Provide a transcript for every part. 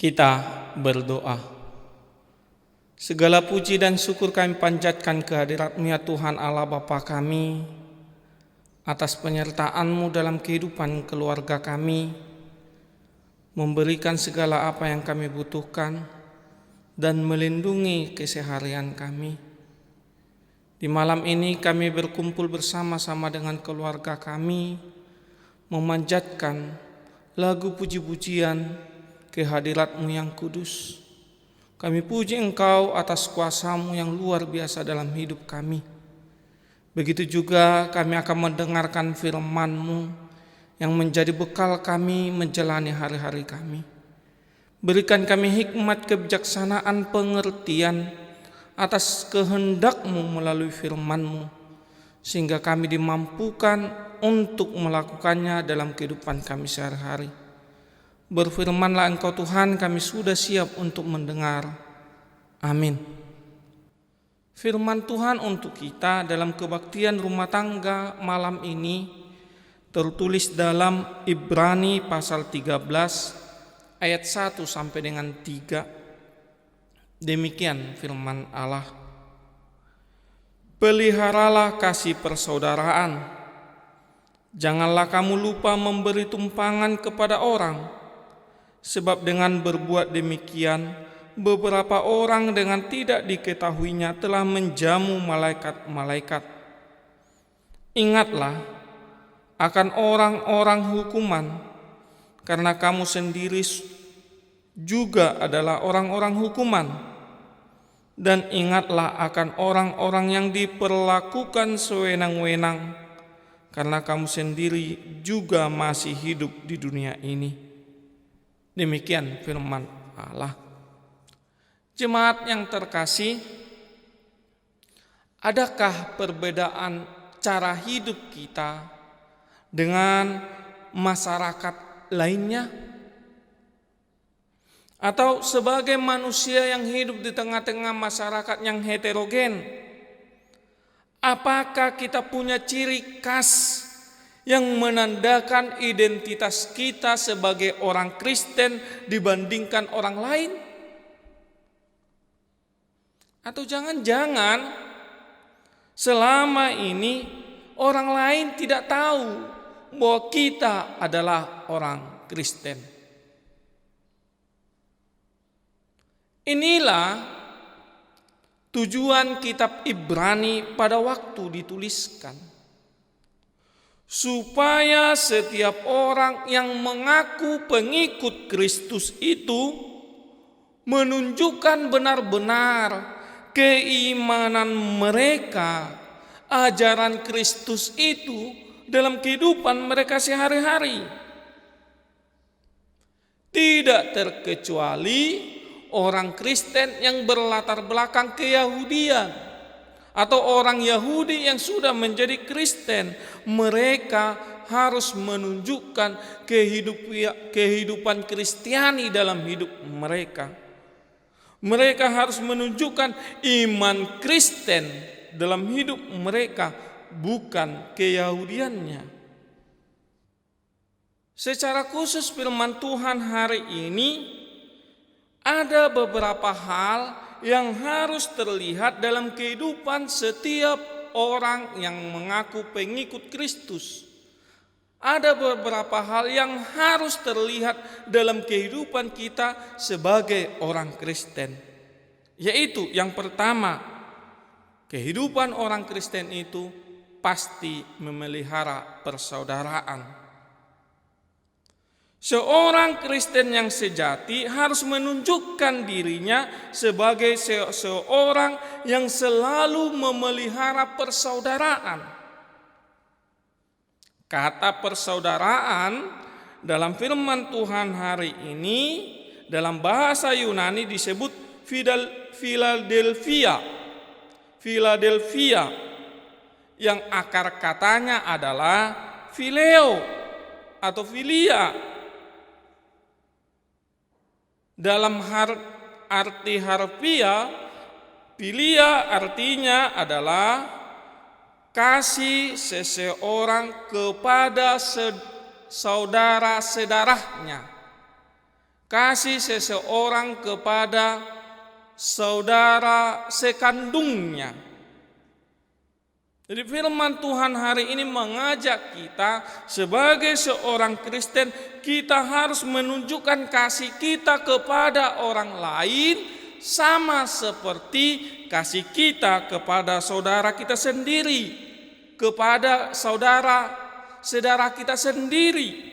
Kita berdoa. Segala puji dan syukur kami panjatkan kehadirat-Mu ya Tuhan Allah Bapa kami, atas penyertaan-Mu dalam kehidupan keluarga kami, memberikan segala apa yang kami butuhkan, dan melindungi keseharian kami. Di malam ini kami berkumpul bersama-sama dengan keluarga kami, memanjatkan lagu puji-pujian kehadirat-Mu yang kudus. Kami puji Engkau atas kuasa-Mu yang luar biasa dalam hidup kami. Begitu juga kami akan mendengarkan firman-Mu yang menjadi bekal kami menjalani hari-hari kami. Berikan kami hikmat, kebijaksanaan, pengertian atas kehendak-Mu melalui firman-Mu, sehingga kami dimampukan untuk melakukannya dalam kehidupan kami sehari-hari. Berfirmanlah Engkau Tuhan, kami sudah siap untuk mendengar. Amin. Firman Tuhan untuk kita dalam kebaktian rumah tangga malam ini tertulis dalam Ibrani pasal 13 ayat 1 sampai dengan 3. Demikian firman Allah. Peliharalah kasih persaudaraan. Janganlah kamu lupa memberi tumpangan kepada orang, sebab dengan berbuat demikian, beberapa orang dengan tidak diketahuinya telah menjamu malaikat-malaikat. Ingatlah akan orang-orang hukuman, karena kamu sendiri juga adalah orang-orang hukuman. Dan ingatlah akan orang-orang yang diperlakukan sewenang-wenang, karena kamu sendiri juga masih hidup di dunia ini. Demikian firman Allah. Jemaat yang terkasih, adakah perbedaan cara hidup kita dengan masyarakat lainnya? Atau sebagai manusia yang hidup di tengah-tengah masyarakat yang heterogen, apakah kita punya ciri khas yang menandakan identitas kita sebagai orang Kristen dibandingkan orang lain? Atau jangan-jangan selama ini orang lain tidak tahu bahwa kita adalah orang Kristen? Inilah tujuan kitab Ibrani pada waktu dituliskan, supaya setiap orang yang mengaku pengikut Kristus itu menunjukkan benar-benar keimanan mereka, ajaran Kristus itu dalam kehidupan mereka sehari-hari. Tidak terkecuali orang Kristen yang berlatar belakang keyahudian atau orang Yahudi yang sudah menjadi Kristen. Mereka harus menunjukkan kehidupan Kristiani dalam hidup mereka. Mereka harus menunjukkan iman Kristen dalam hidup mereka, bukan keyahudiannya. Secara khusus firman Tuhan hari ini ada beberapa hal yang harus terlihat dalam kehidupan setiap orang yang mengaku pengikut Kristus. Ada beberapa hal yang harus terlihat dalam kehidupan kita sebagai orang Kristen. Yaitu yang pertama, kehidupan orang Kristen itu pasti memelihara persaudaraan. Seorang Kristen yang sejati harus menunjukkan dirinya sebagai seorang yang selalu memelihara persaudaraan. Kata persaudaraan dalam firman Tuhan hari ini dalam bahasa Yunani disebut Philadelphia, yang akar katanya adalah phileo atau philia. Dalam arti harfiah, philia artinya adalah kasih seseorang kepada saudara-saudaranya. kasih seseorang kepada saudara sekandungnya. Jadi firman Tuhan hari ini mengajak kita sebagai seorang Kristen, kita harus menunjukkan kasih kita kepada orang lain sama seperti kasih kita kepada saudara kita sendiri, kepada saudara kita sendiri.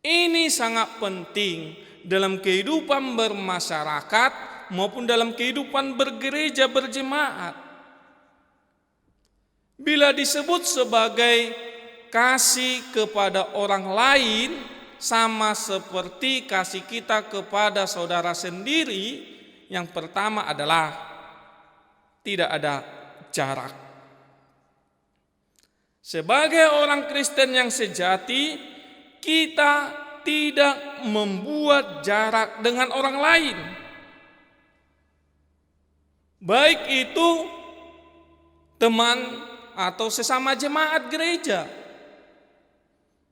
Ini sangat penting dalam kehidupan bermasyarakat maupun dalam kehidupan bergereja berjemaat. Bila disebut sebagai kasih kepada orang lain sama seperti kasih kita kepada saudara sendiri, yang pertama adalah tidak ada jarak. Sebagai orang Kristen yang sejati, kita tidak membuat jarak dengan orang lain. Baik itu teman atau sesama jemaat gereja.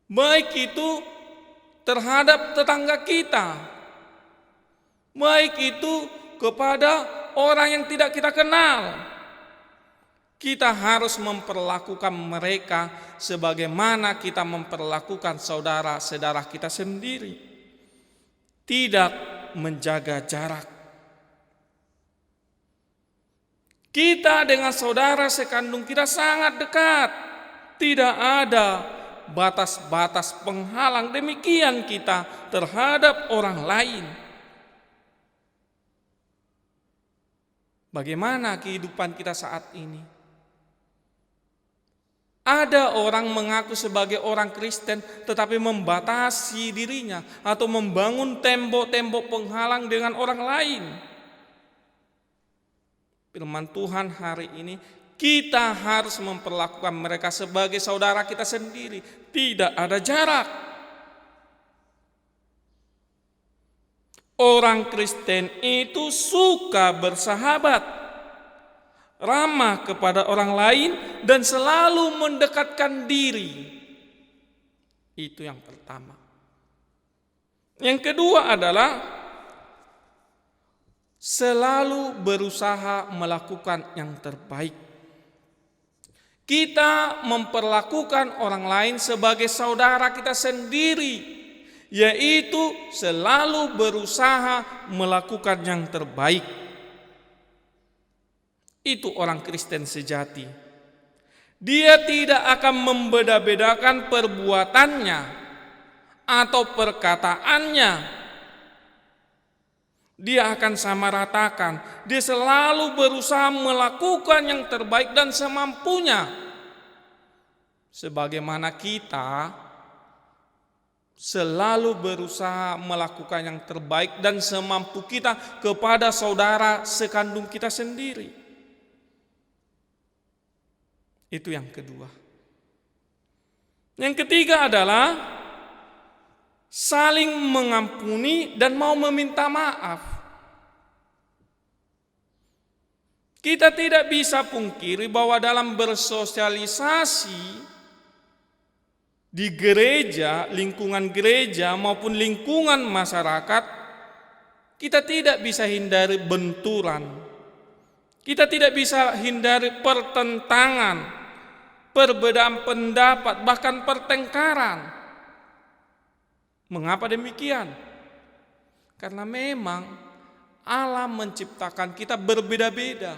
Baik itu terhadap tetangga kita. Baik itu kepada orang yang tidak kita kenal. Kita harus memperlakukan mereka sebagaimana kita memperlakukan saudara-saudara kita sendiri. Tidak menjaga jarak. Kita dengan saudara sekandung kita sangat dekat. Tidak ada batas-batas penghalang demikian kita terhadap orang lain. Bagaimana kehidupan kita saat ini? Ada orang mengaku sebagai orang Kristen tetapi membatasi dirinya atau membangun tembok-tembok penghalang dengan orang lain. Firman Tuhan hari ini, kita harus memperlakukan mereka sebagai saudara kita sendiri. Tidak ada jarak. Orang Kristen itu suka bersahabat, ramah kepada orang lain, dan selalu mendekatkan diri. Itu yang pertama. Yang kedua adalah selalu berusaha melakukan yang terbaik. Kita memperlakukan orang lain sebagai saudara kita sendiri, yaitu selalu berusaha melakukan yang terbaik. Itu orang Kristen sejati. Dia tidak akan membeda-bedakan perbuatannya atau perkataannya. Dia akan samaratakan. Dia selalu berusaha melakukan yang terbaik dan semampunya. Sebagaimana kita selalu berusaha melakukan yang terbaik dan semampu kita kepada saudara sekandung kita sendiri. Itu yang kedua. Yang ketiga adalah saling mengampuni dan mau meminta maaf. Kita tidak bisa pungkiri bahwa dalam bersosialisasi di gereja, lingkungan gereja maupun lingkungan masyarakat, kita tidak bisa hindari benturan. Kita tidak bisa hindari pertentangan, perbedaan pendapat, bahkan pertengkaran. Mengapa demikian? Karena memang Allah menciptakan kita berbeda-beda.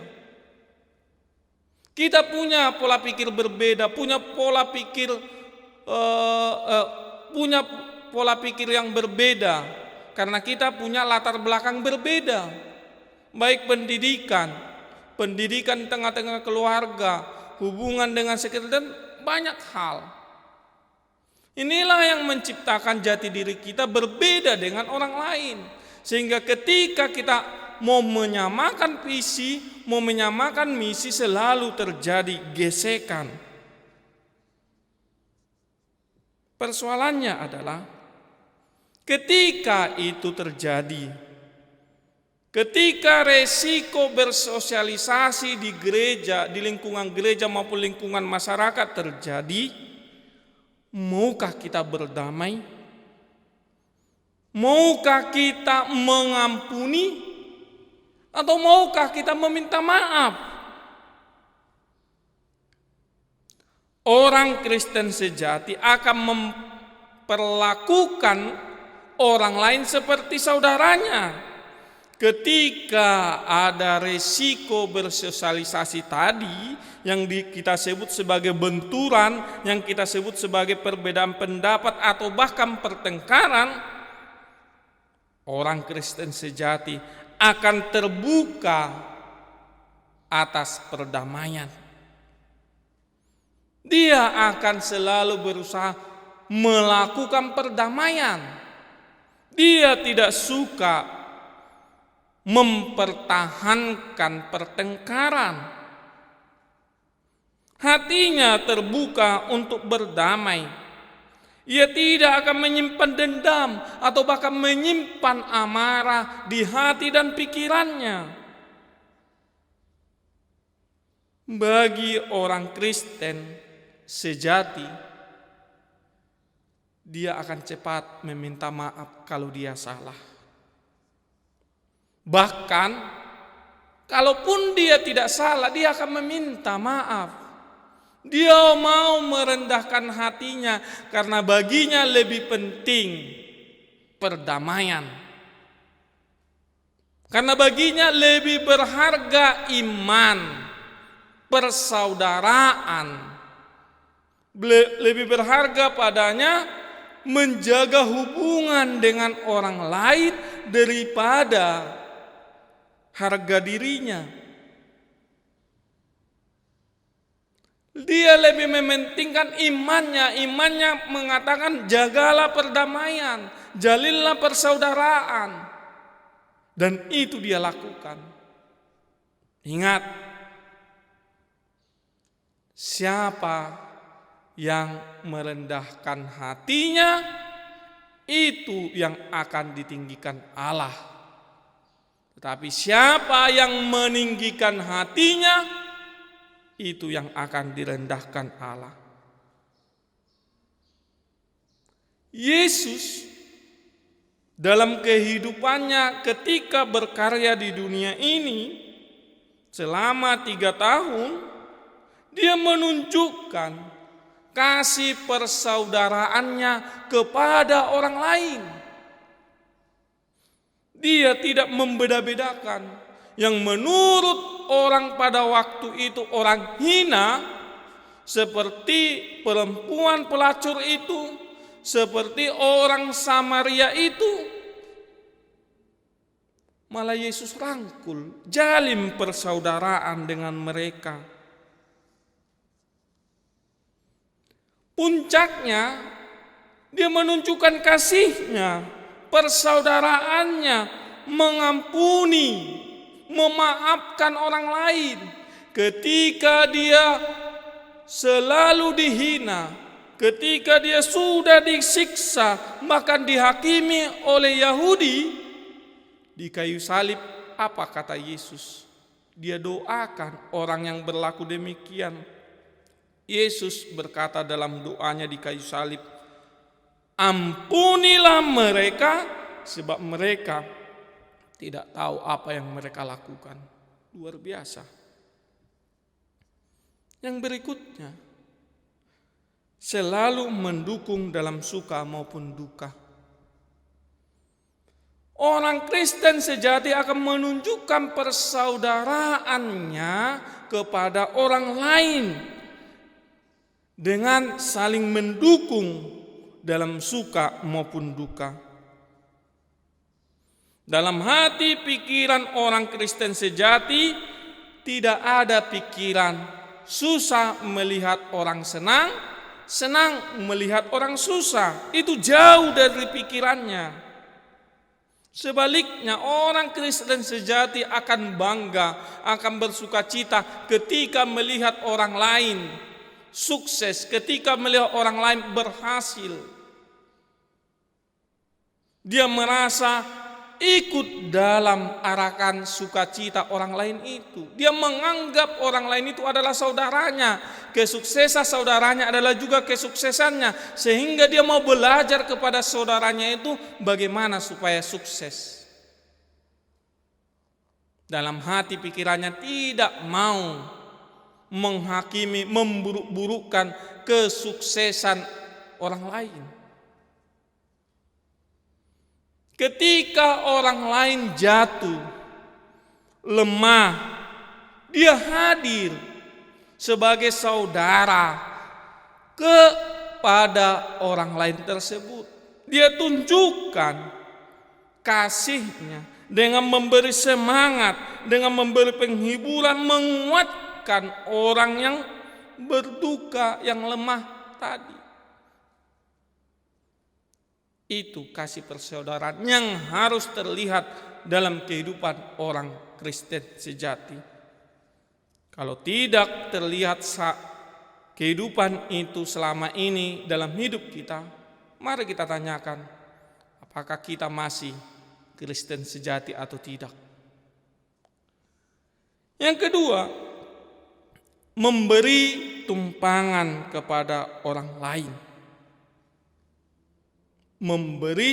Kita punya pola pikir berbeda, punya pola pikir yang berbeda, karena kita punya latar belakang berbeda, baik pendidikan tengah-tengah keluarga, hubungan dengan sekitar, dan banyak hal. Inilah yang menciptakan jati diri kita berbeda dengan orang lain. Sehingga ketika kita mau menyamakan visi, mau menyamakan misi, selalu terjadi gesekan. Persoalannya adalah ketika itu terjadi, ketika resiko bersosialisasi di gereja, di lingkungan gereja maupun lingkungan masyarakat terjadi, maukah kita berdamai? Maukah kita mengampuni atau maukah kita meminta maaf? Orang Kristen sejati akan memperlakukan orang lain seperti saudaranya. Ketika ada resiko bersosialisasi tadi yang kita sebut sebagai benturan, yang kita sebut sebagai perbedaan pendapat atau bahkan pertengkaran, orang Kristen sejati akan terbuka atas perdamaian. Dia akan selalu berusaha melakukan perdamaian. Dia tidak suka mempertahankan pertengkaran. Hatinya terbuka untuk berdamai. Ia tidak akan menyimpan dendam atau bahkan menyimpan amarah di hati dan pikirannya. Bagi orang Kristen sejati, dia akan cepat meminta maaf kalau dia salah. Bahkan, kalaupun dia tidak salah, dia akan meminta maaf. Dia mau merendahkan hatinya karena baginya lebih penting perdamaian. Karena baginya lebih berharga iman, persaudaraan. Lebih berharga padanya menjaga hubungan dengan orang lain daripada harga dirinya. Dia lebih mementingkan imannya. Imannya mengatakan jagalah perdamaian, jalinlah persaudaraan. Dan itu dia lakukan. Ingat, siapa yang merendahkan hatinya, itu yang akan ditinggikan Allah. Tetapi siapa yang meninggikan hatinya, itu yang akan direndahkan Allah. Yesus dalam kehidupannya ketika berkarya di dunia ini selama 3 tahun, dia menunjukkan kasih persaudaraannya kepada orang lain. Dia tidak membeda-bedakan yang menurut orang pada waktu itu orang hina, seperti perempuan pelacur itu, seperti orang Samaria itu. Malah Yesus rangkul, jalin persaudaraan dengan mereka. Puncaknya, dia menunjukkan kasihnya, persaudaraannya, mengampuni, memaafkan orang lain ketika dia selalu dihina, ketika dia sudah disiksa, bahkan dihakimi oleh Yahudi di kayu salib. Apa kata Yesus? Dia doakan orang yang berlaku demikian. Yesus berkata dalam doanya di kayu salib, ampunilah mereka sebab mereka tidak tahu apa yang mereka lakukan. Luar biasa. Yang berikutnya, selalu mendukung dalam suka maupun duka. Orang Kristen sejati akan menunjukkan persaudaraannya kepada orang lain dengan saling mendukung dalam suka maupun duka. Dalam hati pikiran orang Kristen sejati tidak ada pikiran susah melihat orang senang, senang melihat orang susah. Itu jauh dari pikirannya. Sebaliknya, orang Kristen sejati akan bangga, akan bersukacita ketika melihat orang lain sukses, ketika melihat orang lain berhasil. Dia merasa ikut dalam arahkan sukacita orang lain itu. Dia menganggap orang lain itu adalah saudaranya. Kesuksesan saudaranya adalah juga kesuksesannya. Sehingga dia mau belajar kepada saudaranya itu bagaimana supaya sukses. Dalam hati pikirannya tidak mau menghakimi, memburuk-burukkan kesuksesan orang lain. Ketika orang lain jatuh, lemah, dia hadir sebagai saudara kepada orang lain tersebut. Dia tunjukkan kasihnya dengan memberi semangat, dengan memberi penghiburan, menguatkan orang yang berduka, yang lemah tadi. Itu kasih persaudaraan yang harus terlihat dalam kehidupan orang Kristen sejati. Kalau tidak terlihat kehidupan itu selama ini dalam hidup kita, mari kita tanyakan, apakah kita masih Kristen sejati atau tidak. Yang kedua, memberi tumpangan kepada orang lain. Memberi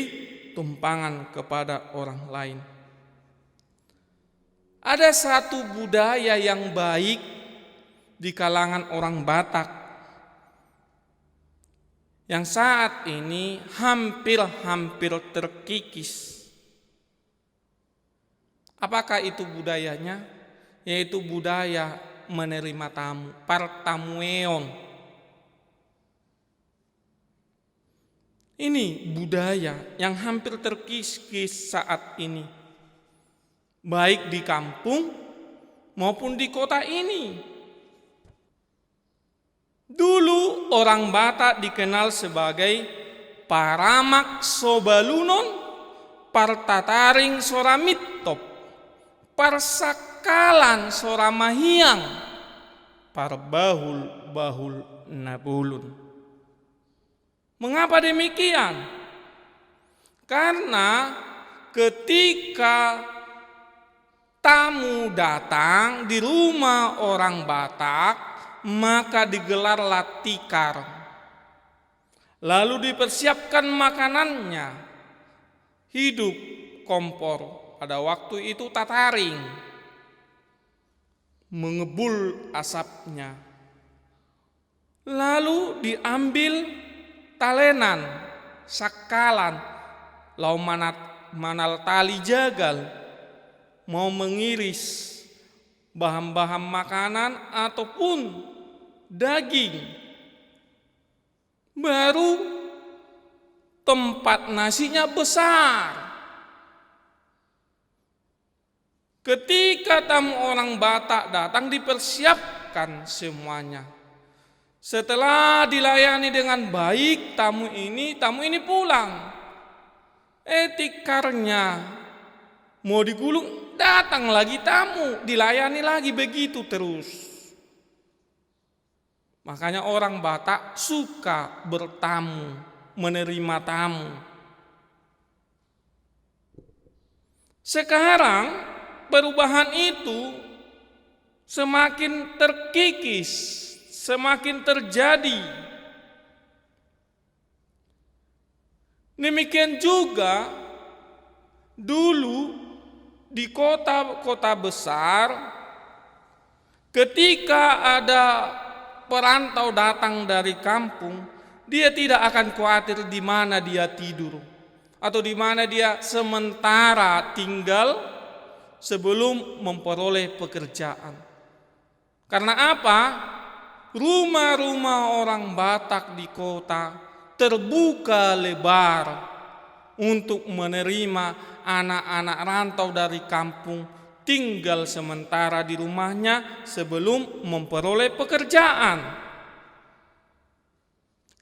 tumpangan kepada orang lain. Ada satu budaya yang baik di kalangan orang Batak yang saat ini hampir terkikis. Apakah itu budayanya? Yaitu budaya menerima tamu, partamueon. Ini budaya yang hampir terkikis saat ini, baik di kampung maupun di kota ini. Dulu orang Batak dikenal sebagai paramak sobalunon, partataring soramitop, parsakalan soramahiang, parbahul nabulun. Mengapa demikian? Karena ketika tamu datang di rumah orang Batak, maka digelarlah tikar. Lalu dipersiapkan makanannya, hidup kompor, pada waktu itu tataring, mengebul asapnya. Lalu diambil talenan, sakalan, lau manal tali jagal, mau mengiris bahan-bahan makanan ataupun daging. Baru tempat nasinya besar. Ketika tamu orang Batak datang, dipersiapkan semuanya. Setelah dilayani dengan baik tamu ini pulang. Tikarnya mau digulung, datang lagi tamu, dilayani lagi, begitu terus. Makanya orang Batak suka bertamu, menerima tamu. Sekarang perubahan itu semakin terkikis, semakin terjadi. Demikian juga dulu di kota-kota besar, ketika ada perantau datang dari kampung, dia tidak akan khawatir di mana dia tidur atau di mana dia sementara tinggal sebelum memperoleh pekerjaan. Karena apa? Rumah-rumah orang Batak di kota terbuka lebar untuk menerima anak-anak rantau dari kampung tinggal sementara di rumahnya sebelum memperoleh pekerjaan.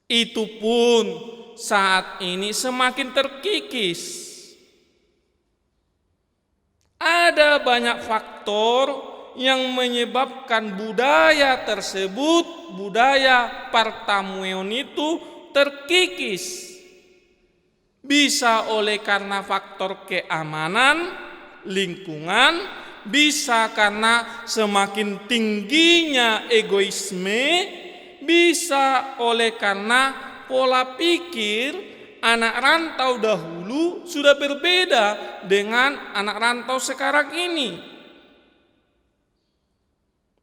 Itu pun saat ini semakin terkikis. Ada banyak faktor yang menyebabkan budaya tersebut, budaya partamueon itu terkikis. bisa oleh karena faktor keamanan, lingkungan, bisa karena semakin tingginya egoisme, bisa oleh karena pola pikir anak rantau dahulu sudah berbeda dengan anak rantau sekarang ini.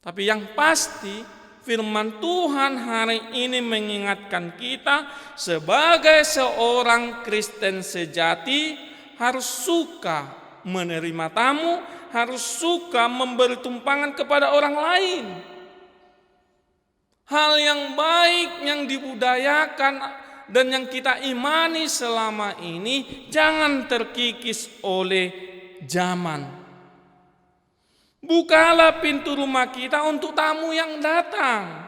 Tapi yang pasti firman Tuhan hari ini mengingatkan kita sebagai seorang Kristen sejati harus suka menerima tamu, harus suka memberi tumpangan kepada orang lain. Hal yang baik yang dibudayakan dan yang kita imani selama ini jangan terkikis oleh zaman. Bukalah pintu rumah kita untuk tamu yang datang,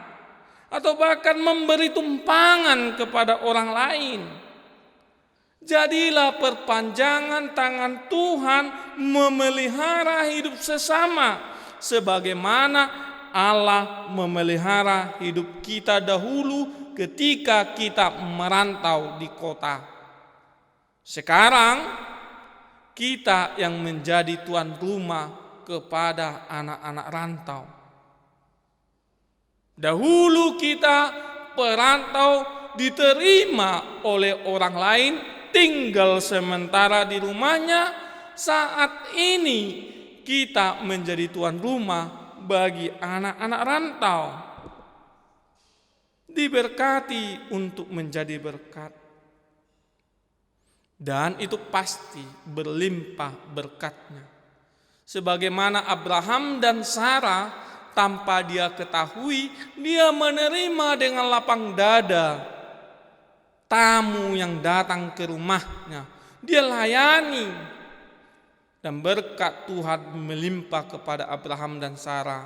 atau bahkan memberi tumpangan kepada orang lain. Jadilah perpanjangan tangan Tuhan memelihara hidup sesama, sebagaimana Allah memelihara hidup kita dahulu ketika kita merantau di kota. Sekarang kita yang menjadi tuan rumah kepada anak-anak rantau. Dahulu kita perantau diterima oleh orang lain, tinggal sementara di rumahnya. Saat ini kita menjadi tuan rumah bagi anak-anak rantau. Diberkati untuk menjadi berkat. Dan itu pasti berlimpah berkatnya. Sebagaimana Abraham dan Sarah, tanpa dia ketahui, dia menerima dengan lapang dada tamu yang datang ke rumahnya. Dia layani, dan berkat Tuhan melimpah kepada Abraham dan Sarah.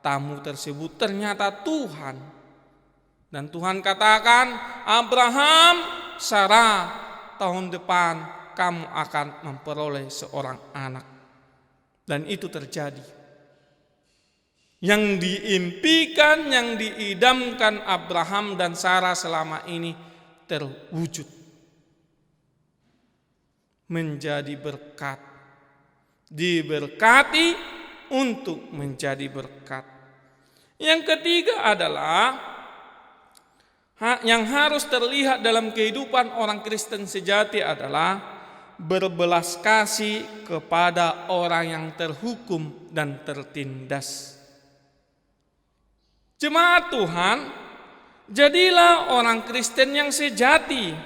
Tamu tersebut ternyata Tuhan. Dan Tuhan katakan, Abraham, Sarah, tahun depan kamu akan memperoleh seorang anak. Dan itu terjadi. Yang diimpikan, yang diidamkan Abraham dan Sarah selama ini terwujud. Menjadi berkat. Diberkati untuk menjadi berkat. Yang ketiga adalah yang harus terlihat dalam kehidupan orang Kristen sejati adalah berbelas kasih kepada orang yang terhukum dan tertindas. Jemaat Tuhan, jadilah orang Kristen yang sejati.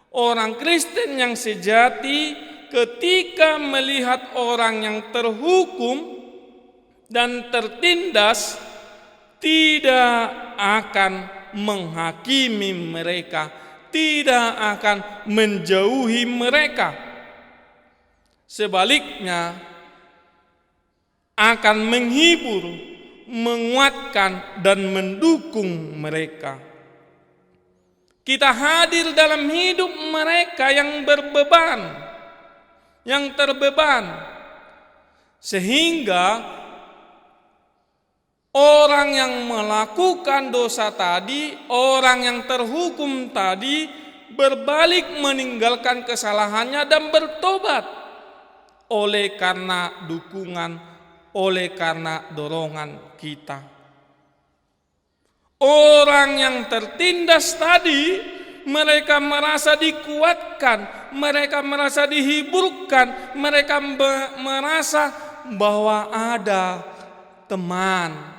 Orang Kristen yang sejati ketika melihat orang yang terhukum dan tertindas tidak akan menghakimi mereka, tidak akan menjauhi mereka. Sebaliknya akan menghibur, menguatkan dan mendukung mereka. Kita hadir dalam hidup mereka yang berbeban, yang terbeban, sehingga orang yang melakukan dosa tadi, orang yang terhukum tadi, berbalik meninggalkan kesalahannya dan bertobat oleh karena dukungan, oleh karena dorongan kita. Orang yang tertindas tadi, mereka merasa dikuatkan, mereka merasa dihiburkan, mereka merasa bahwa ada teman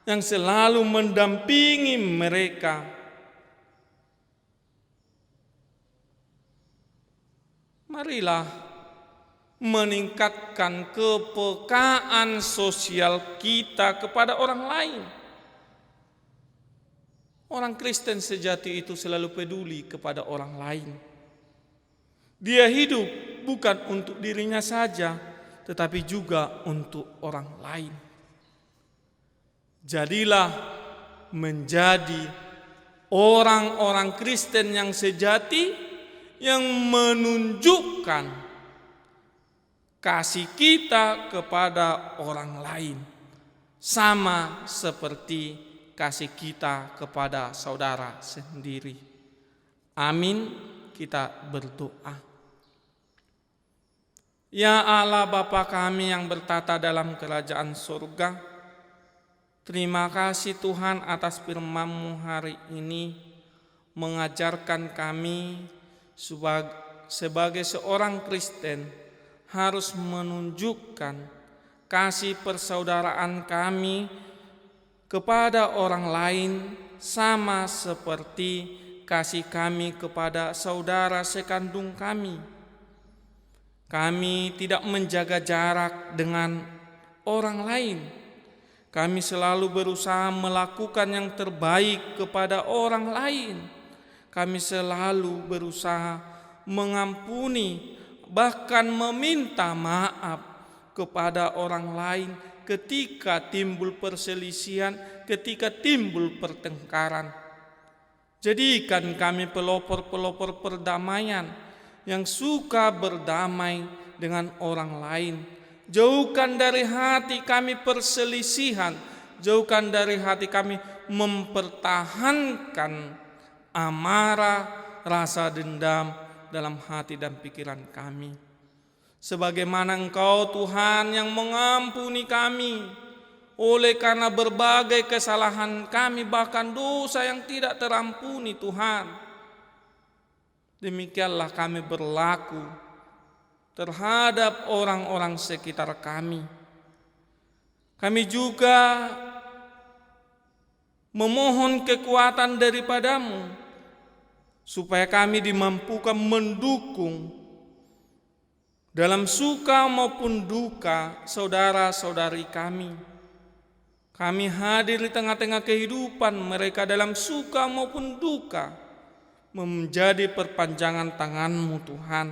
yang selalu mendampingi mereka. Marilah meningkatkan kepekaan sosial kita kepada orang lain. Orang Kristen sejati itu selalu peduli kepada orang lain. Dia hidup bukan untuk dirinya saja, tetapi juga untuk orang lain. Jadilah menjadi orang-orang Kristen yang sejati, yang menunjukkan kasih kita kepada orang lain, sama seperti kasih kita kepada saudara sendiri. Amin. kita berdoa. Ya Allah Bapa kami yang bertata dalam kerajaan surga, terima kasih Tuhan atas firman-Mu hari ini mengajarkan kami sebagai seorang Kristen harus menunjukkan kasih persaudaraan kami kepada orang lain sama seperti kasih kami kepada saudara sekandung kami. Kami tidak menjaga jarak dengan orang lain. Kami selalu berusaha melakukan yang terbaik kepada orang lain. Kami selalu berusaha mengampuni, bahkan meminta maaf kepada orang lain ketika timbul perselisihan, ketika timbul pertengkaran. Jadikan kami pelopor-pelopor perdamaian yang suka berdamai dengan orang lain. Jauhkan dari hati kami perselisihan, jauhkan dari hati kami mempertahankan amarah, rasa dendam dalam hati dan pikiran kami. Sebagaimana Engkau Tuhan yang mengampuni kami oleh karena berbagai kesalahan kami, bahkan dosa yang tidak terampuni Tuhan. Demikianlah kami berlaku terhadap orang-orang sekitar kami. Kami juga memohon kekuatan daripada-Mu supaya kami dimampukan mendukung dalam suka maupun duka saudara-saudari kami. Kami hadir di tengah-tengah kehidupan mereka dalam suka maupun duka, menjadi perpanjangan tangan-Mu Tuhan.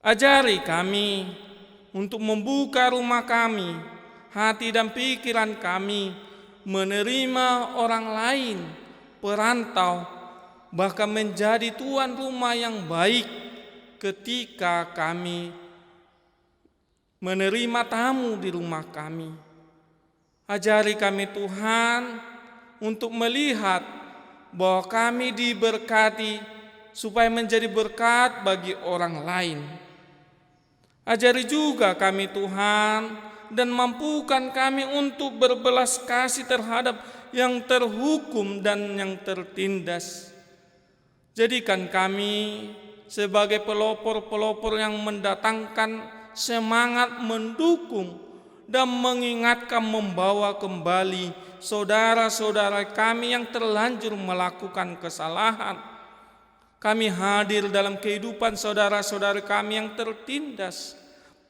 Ajari kami untuk membuka rumah kami, hati dan pikiran kami, menerima orang lain, perantau, bahkan menjadi tuan rumah yang baik ketika kami menerima tamu di rumah kami. Ajari kami Tuhan untuk melihat bahwa kami diberkati supaya menjadi berkat bagi orang lain. Ajari juga kami Tuhan dan mampukan kami untuk berbelas kasih terhadap yang terhukum dan yang tertindas. Jadikan kami sebagai pelopor-pelopor yang mendatangkan semangat mendukung dan mengingatkan, membawa kembali saudara-saudara kami yang terlanjur melakukan kesalahan. Kami hadir dalam kehidupan saudara-saudara kami yang tertindas.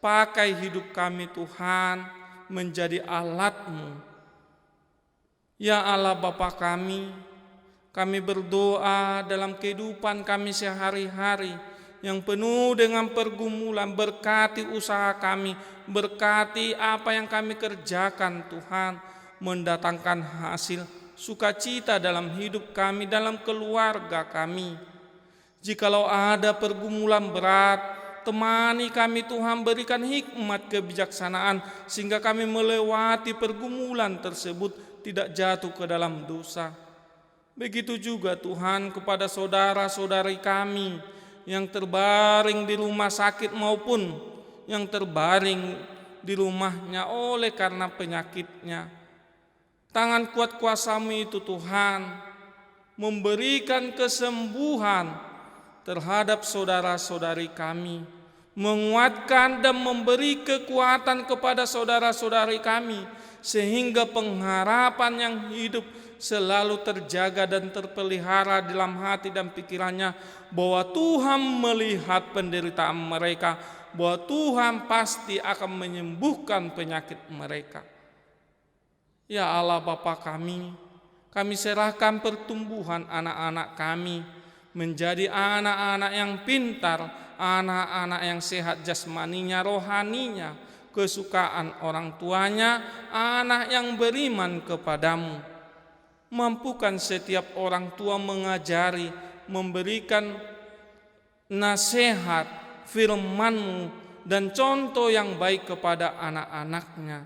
Pakai hidup kami Tuhan menjadi alat-Mu. Ya Allah Bapa kami berdoa dalam kehidupan kami sehari-hari yang penuh dengan pergumulan. Berkati usaha kami, berkati apa yang kami kerjakan Tuhan, mendatangkan hasil sukacita dalam hidup kami, dalam keluarga kami. Jikalau ada pergumulan berat, temani kami Tuhan, berikan hikmat kebijaksanaan sehingga kami melewati pergumulan tersebut, tidak jatuh ke dalam dosa. Begitu juga Tuhan kepada saudara-saudari kami yang terbaring di rumah sakit maupun yang terbaring di rumahnya oleh karena penyakitnya. Tangan kuat kuasa-Mu itu Tuhan memberikan kesembuhan terhadap saudara-saudari kami, menguatkan dan memberi kekuatan kepada saudara-saudari kami, sehingga pengharapan yang hidup selalu terjaga dan terpelihara dalam hati dan pikirannya, bahwa Tuhan melihat penderitaan mereka, bahwa Tuhan pasti akan menyembuhkan penyakit mereka. Ya Allah Bapa kami serahkan pertumbuhan anak-anak kami menjadi anak-anak yang pintar, anak-anak yang sehat jasmaninya, rohaninya, kesukaan orang tuanya, anak yang beriman kepadamu. Mampukan setiap orang tua mengajari, memberikan nasihat, firman-Mu dan contoh yang baik kepada anak-anaknya,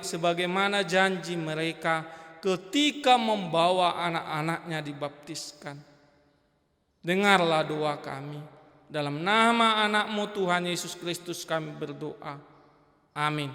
sebagaimana janji mereka ketika membawa anak-anaknya dibaptiskan. Dengarlah doa kami. Dalam nama anak-Mu Tuhan Yesus Kristus kami berdoa. Amin.